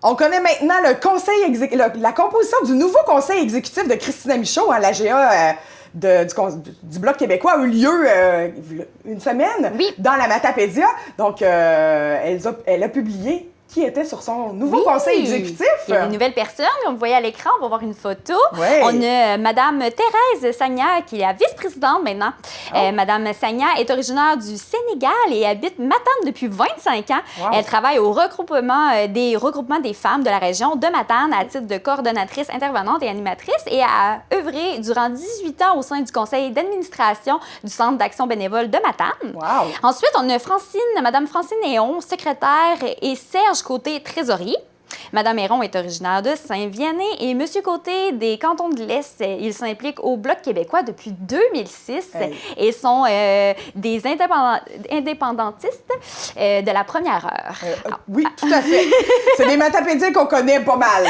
On connaît maintenant la composition du nouveau conseil exécutif de Christina Michaud, hein, la GA du Bloc québécois, a eu lieu une semaine dans la Matapédia. Donc, elle a publié qui était sur son nouveau conseil exécutif. Il y a une nouvelle personne, comme vous voyez à l'écran, on va voir une photo. Oui. On a Mme Thérèse Sagna, qui est la vice-présidente maintenant. Mme Sagna est originaire du Sénégal et habite Matane depuis 25 ans. Wow. Elle travaille au regroupement des femmes de la région de Matane à titre de coordonnatrice intervenante et animatrice et a œuvré durant 18 ans au sein du conseil d'administration du Centre d'action bénévole de Matane. Wow. Ensuite, on a Mme Francine Héon, secrétaire, et Serge Côté, trésorier. Madame Héron est originaire de Saint-Vianney et M. Côté des cantons de l'Est. Ils s'impliquent au Bloc québécois depuis 2006 et sont des indépendantistes de la première heure. Oui, tout à fait. C'est des Matapédiens qu'on connaît pas mal.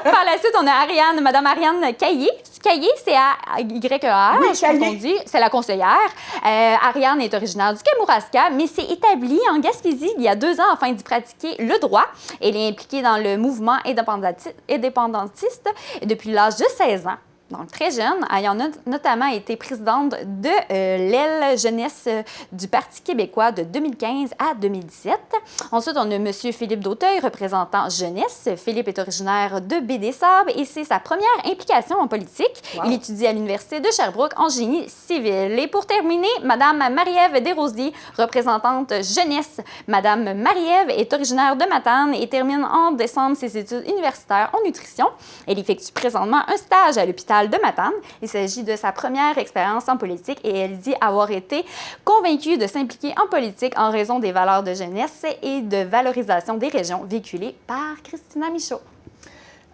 Par la suite, on a Mme Ariane Caillé. Caillé, c'est A-Y-E-R, oui, je pense qu'on dit. C'est la conseillère. Ariane est originaire du Kamouraska, mais s'est établie en Gaspésie il y a 2 ans afin d'y pratiquer le droit. Elle est impliquée dans le mouvement indépendantiste depuis l'âge de 16 ans. Donc, très jeune, ayant notamment été présidente de l'aile jeunesse du Parti québécois de 2015 à 2017. Ensuite, on a M. Philippe Dauteuil, représentant jeunesse. Philippe est originaire de Baie-des-Sables et c'est sa première implication en politique. Wow. Il étudie à l'Université de Sherbrooke en génie civil. Et pour terminer, Mme Marie-Ève Desrosiers, représentante jeunesse. Mme Marie-Ève est originaire de Matane et termine en décembre ses études universitaires en nutrition. Elle effectue présentement un stage à l'hôpital de Matane. Il s'agit de sa première expérience en politique et elle dit avoir été convaincue de s'impliquer en politique en raison des valeurs de jeunesse et de valorisation des régions véhiculées par Christina Michaud.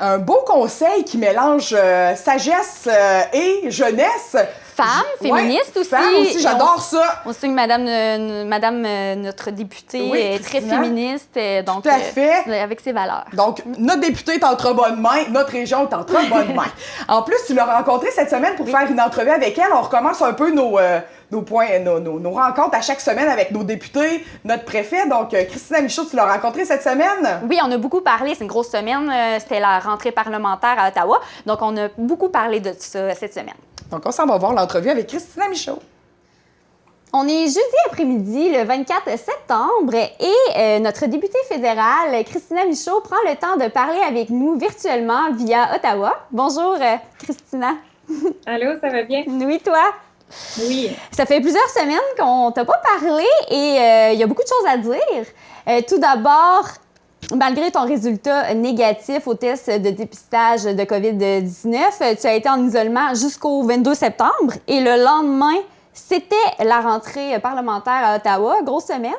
Un beau conseil qui mélange sagesse et jeunesse. Femme, féministe aussi. Femme aussi, j'adore ça. On sait que Madame notre députée est très féministe. Donc, tout à fait. Avec ses valeurs. Donc, notre députée est entre bonnes mains, notre région est entre bonnes mains. En plus, tu l'as rencontrée cette semaine pour faire une entrevue avec elle. On recommence un peu nos rencontres à chaque semaine avec nos députés, notre préfet. Donc, Christina Michaud, tu l'as rencontrée cette semaine? Oui, on a beaucoup parlé. C'est une grosse semaine. C'était la rentrée parlementaire à Ottawa. Donc, on a beaucoup parlé de ça cette semaine. Donc, on s'en va voir l'entrevue avec Christina Michaud. On est jeudi après-midi, le 24 septembre, et notre députée fédérale, Christina Michaud, prend le temps de parler avec nous virtuellement via Ottawa. Bonjour, Christina. Allô, ça va bien? Oui, toi? Oui. Ça fait plusieurs semaines qu'on t'a pas parlé et il y a beaucoup de choses à dire. Tout d'abord, malgré ton résultat négatif au test de dépistage de COVID-19, tu as été en isolement jusqu'au 22 septembre et le lendemain, c'était la rentrée parlementaire à Ottawa. Grosse semaine.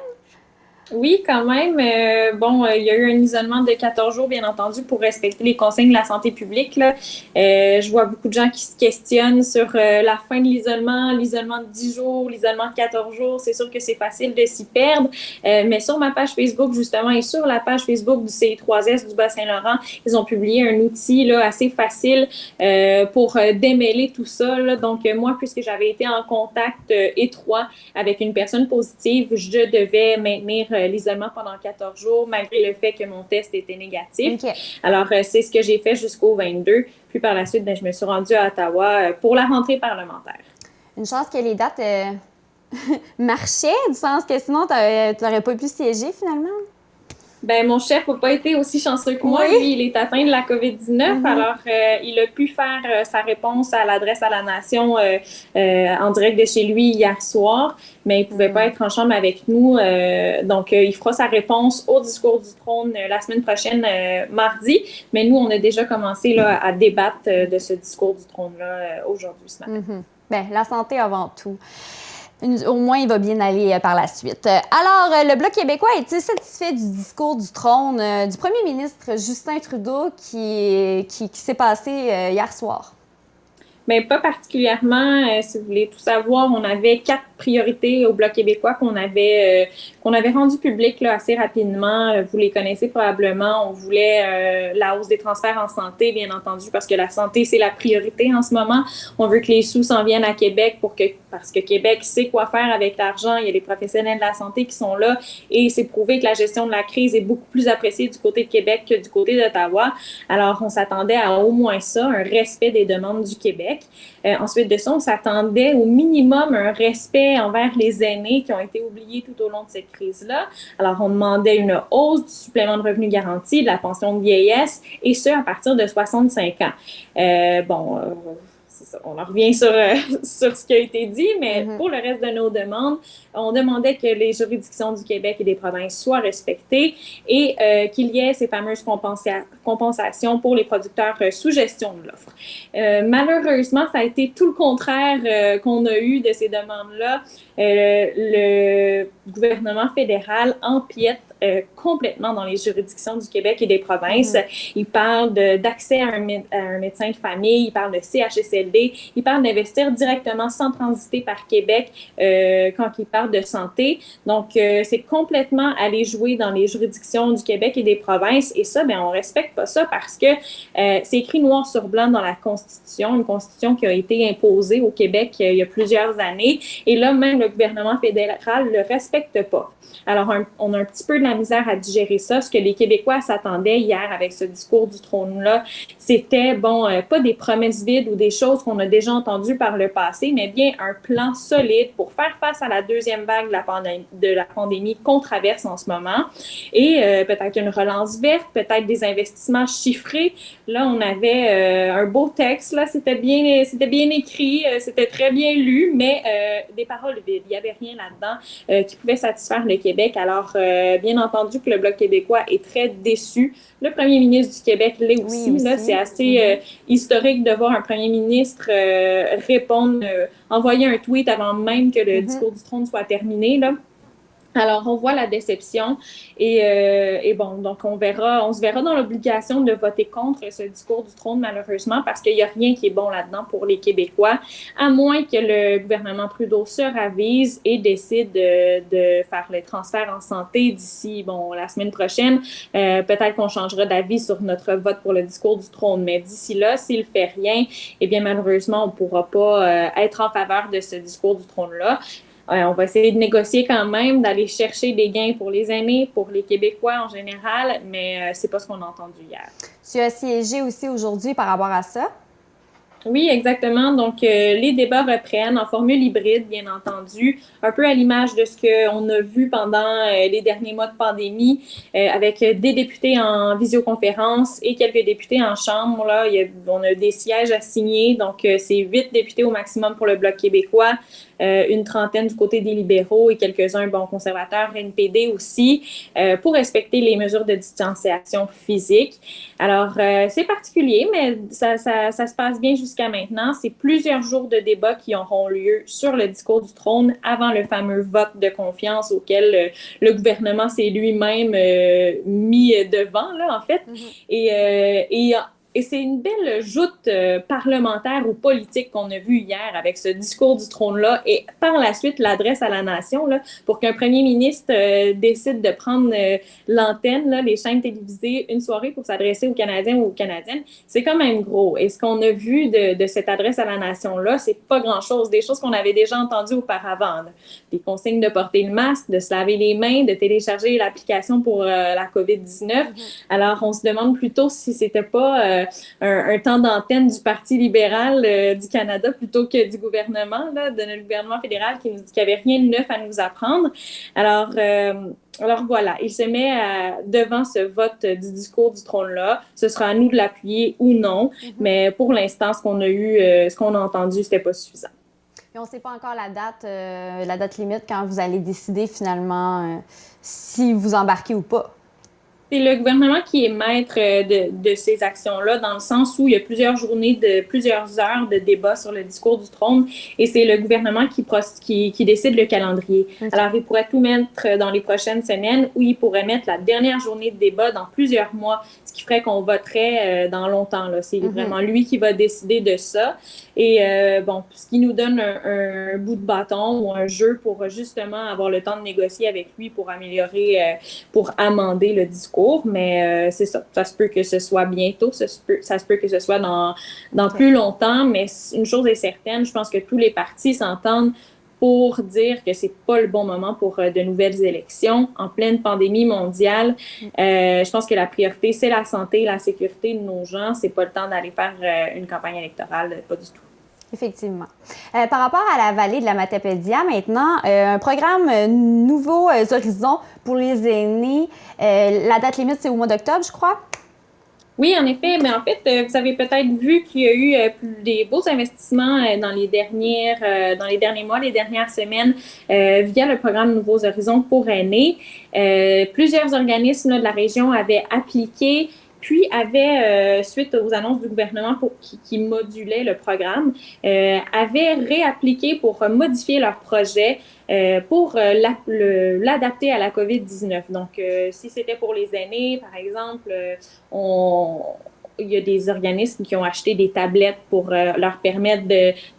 Oui, quand même. Il y a eu un isolement de 14 jours, bien entendu, pour respecter les consignes de la santé publique, là. Je vois beaucoup de gens qui se questionnent sur la fin de l'isolement de 10 jours, l'isolement de 14 jours. C'est sûr que c'est facile de s'y perdre. Mais sur ma page Facebook, justement, et sur la page Facebook du CI3S du Bas-Saint-Laurent, ils ont publié un outil là, assez facile pour démêler tout ça, là. Donc, moi, puisque j'avais été en contact étroit avec une personne positive, je devais maintenir l'isolement pendant 14 jours, malgré le fait que mon test était négatif. Okay. Alors, c'est ce que j'ai fait jusqu'au 22. Puis par la suite, je me suis rendue à Ottawa pour la rentrée parlementaire. Une chance que les dates marchaient, du sens que sinon, tu n'aurais pas pu siéger finalement? Ben mon chef n'a pas été aussi chanceux que moi. Oui. Lui, il est atteint de la COVID-19. Alors, il a pu faire sa réponse à l'adresse à la nation en direct de chez lui hier soir, mais il ne pouvait pas être en chambre avec nous. Donc, il fera sa réponse au discours du trône la semaine prochaine, mardi. Mais nous, on a déjà commencé là, à débattre de ce discours du trône-là aujourd'hui, ce matin. Bien, la santé avant tout. Au moins, il va bien aller par la suite. Alors, le Bloc québécois est-il satisfait du discours du trône du premier ministre Justin Trudeau qui s'est passé hier soir? Mais pas particulièrement. Si vous voulez tout savoir, on avait 4 priorités au Bloc québécois qu'on avait rendues publiques là, assez rapidement. Vous les connaissez probablement. On voulait la hausse des transferts en santé, bien entendu, parce que la santé, c'est la priorité en ce moment. On veut que les sous s'en viennent à Québec parce que Québec sait quoi faire avec l'argent. Il y a des professionnels de la santé qui sont là et c'est prouvé que la gestion de la crise est beaucoup plus appréciée du côté de Québec que du côté d'Ottawa. Alors, on s'attendait à au moins ça, un respect des demandes du Québec. Ensuite de ça, on s'attendait au minimum un respect envers les aînés qui ont été oubliés tout au long de cette crise-là. Alors, on demandait une hausse du supplément de revenu garanti, de la pension de vieillesse, et ce, à partir de 65 ans. C'est ça. On en revient sur ce qui a été dit, mais pour le reste de nos demandes, on demandait que les juridictions du Québec et des provinces soient respectées et qu'il y ait ces fameuses compensations pour les producteurs sous gestion de l'offre. Malheureusement, ça a été tout le contraire qu'on a eu de ces demandes-là. Le gouvernement fédéral empiète complètement dans les juridictions du Québec et des provinces. Il parle d'accès à un médecin de famille, il parle de CHSLD, il parle d'investir directement sans transiter par Québec quand il parle de santé. Donc, c'est complètement aller jouer dans les juridictions du Québec et des provinces. Et ça, on respecte pas ça parce que c'est écrit noir sur blanc dans la Constitution, une Constitution qui a été imposée au Québec il y a plusieurs années. Et là, même le gouvernement fédéral ne le respecte pas. Alors, on a un petit peu de la misère à digérer ça. Ce que les Québécois s'attendaient hier avec ce discours du trône-là, c'était, pas des promesses vides ou des choses qu'on a déjà entendues par le passé, mais bien un plan solide pour faire face à la deuxième vague de la pandémie qu'on traverse en ce moment. Et peut-être une relance verte, peut-être des investissements chiffrés. Là, on avait un beau texte, là, c'était bien écrit, c'était très bien lu, mais des paroles vides. Il n'y avait rien là-dedans qui pouvait satisfaire le Québec. Alors, bien entendu que le Bloc québécois est très déçu. Le premier ministre du Québec l'est aussi. Là, c'est assez historique de voir un premier ministre répondre, envoyer un tweet avant même que le discours du trône soit terminé, là. Alors, on voit la déception et donc on se verra dans l'obligation de voter contre ce discours du trône, malheureusement, parce qu'il n'y a rien qui est bon là-dedans pour les Québécois, à moins que le gouvernement Trudeau se ravise et décide de faire les transferts en santé d'ici, la semaine prochaine. Peut-être qu'on changera d'avis sur notre vote pour le discours du trône, mais d'ici là, s'il ne fait rien, eh bien, malheureusement, on ne pourra pas être en faveur de ce discours du trône-là. On va essayer de négocier quand même, d'aller chercher des gains pour les aînés, pour les Québécois en général, mais c'est pas ce qu'on a entendu hier. Tu as siégé aussi aujourd'hui par rapport à ça? Oui, exactement. Donc, les débats reprennent en formule hybride, bien entendu, un peu à l'image de ce qu'on a vu pendant les derniers mois de pandémie, avec des députés en visioconférence et quelques députés en chambre. Là, on a des sièges à signer, donc c'est 8 députés au maximum pour le Bloc québécois, une trentaine du côté des libéraux et quelques-uns, conservateurs, NPD aussi, pour respecter les mesures de distanciation physique. Alors, c'est particulier, mais ça se passe bien jusqu'à maintenant. C'est plusieurs jours de débats qui auront lieu sur le discours du trône avant le fameux vote de confiance auquel le gouvernement s'est lui-même mis devant, là, en fait. Et c'est une belle joute parlementaire ou politique qu'on a vue hier avec ce discours du trône-là et par la suite l'adresse à la nation là, pour qu'un premier ministre décide de prendre l'antenne, là, les chaînes télévisées, une soirée pour s'adresser aux Canadiens ou aux Canadiennes. C'est quand même gros. Et ce qu'on a vu de cette adresse à la nation-là, c'est pas grand-chose. Des choses qu'on avait déjà entendues auparavant. Là. Des consignes de porter le masque, de se laver les mains, de télécharger l'application pour la COVID-19. Alors, on se demande plutôt si c'était pas un temps d'antenne du Parti libéral du Canada plutôt que du gouvernement, là, de notre gouvernement fédéral qui nous dit qu'il n'y avait rien de neuf à nous apprendre. Alors voilà, il se met devant ce vote du discours du trône-là. Ce sera à nous de l'appuyer ou non, mais pour l'instant, ce qu'on a eu, ce qu'on a entendu, c'était pas suffisant. Et on ne sait pas encore la date limite quand vous allez décider finalement si vous embarquez ou pas. C'est le gouvernement qui est maître de ces actions-là, dans le sens où il y a plusieurs journées de plusieurs heures de débat sur le discours du trône, et c'est le gouvernement qui décide le calendrier. Okay. Alors, il pourrait tout mettre dans les prochaines semaines, ou il pourrait mettre la dernière journée de débat dans plusieurs mois, ce qui ferait qu'on voterait dans longtemps. Là. C'est vraiment lui qui va décider de ça. Et ce qui nous donne un bout de bâton ou un jeu pour justement avoir le temps de négocier avec lui pour améliorer, pour amender le discours. Mais c'est ça. Ça se peut que ce soit bientôt, ça se peut que ce soit dans plus longtemps, mais une chose est certaine, je pense que tous les partis s'entendent pour dire que c'est pas le bon moment pour de nouvelles élections en pleine pandémie mondiale. Je pense que la priorité, c'est la santé, la sécurité de nos gens. C'est pas le temps d'aller faire une campagne électorale, pas du tout. Effectivement. Par rapport à la vallée de la Matapédia, maintenant, un programme Nouveaux Horizons pour les aînés. La date limite, c'est au mois d'octobre, je crois. Oui, en effet, mais en fait, vous avez peut-être vu qu'il y a eu des beaux investissements dans les derniers mois, les dernières semaines, via le programme Nouveaux Horizons pour aînés. Plusieurs organismes de la région avaient appliqué, puis avait, suite aux annonces du gouvernement qui modulait le programme, avait réappliqué pour modifier leur projet pour l'adapter à la COVID-19. Donc, si c'était pour les aînés, par exemple, il y a des organismes qui ont acheté des tablettes pour leur permettre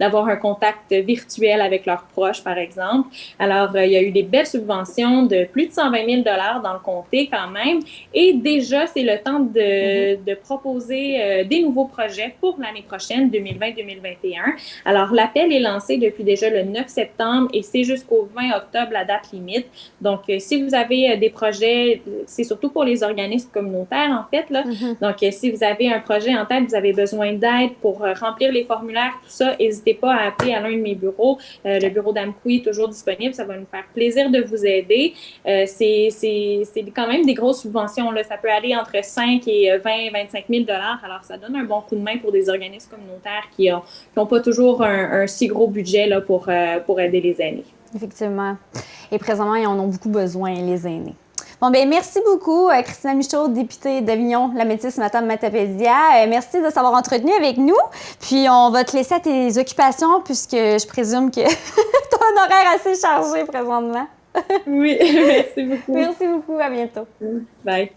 d'avoir un contact virtuel avec leurs proches, par exemple. Alors, il y a eu des belles subventions de plus de 120 000 $ dans le comté quand même. Et déjà, c'est le temps de proposer des nouveaux projets pour l'année prochaine, 2020-2021. Alors, l'appel est lancé depuis déjà le 9 septembre et c'est jusqu'au 20 octobre la date limite. Donc, si vous avez des projets, c'est surtout pour les organismes communautaires, en fait, là. Donc, si vous avez un projet en tête, vous avez besoin d'aide pour remplir les formulaires, tout ça, n'hésitez pas à appeler à l'un de mes bureaux. Le bureau d'Amqui est toujours disponible. Ça va nous faire plaisir de vous aider. C'est quand même des grosses subventions, là. Ça peut aller entre 5 et 20-25 000 $. Alors, ça donne un bon coup de main pour des organismes communautaires qui n'ont pas toujours un si gros budget là, pour aider les aînés. Effectivement. Et présentement, ils en ont beaucoup besoin, les aînés. Bon, bien, merci beaucoup, Christina Michaud, députée d'Avignon, la métisse Matam Matapédia. Merci de s'avoir entretenu avec nous. Puis, on va te laisser à tes occupations, puisque je présume que tu as un horaire assez chargé présentement. Oui, merci beaucoup. Merci beaucoup, à bientôt. Bye.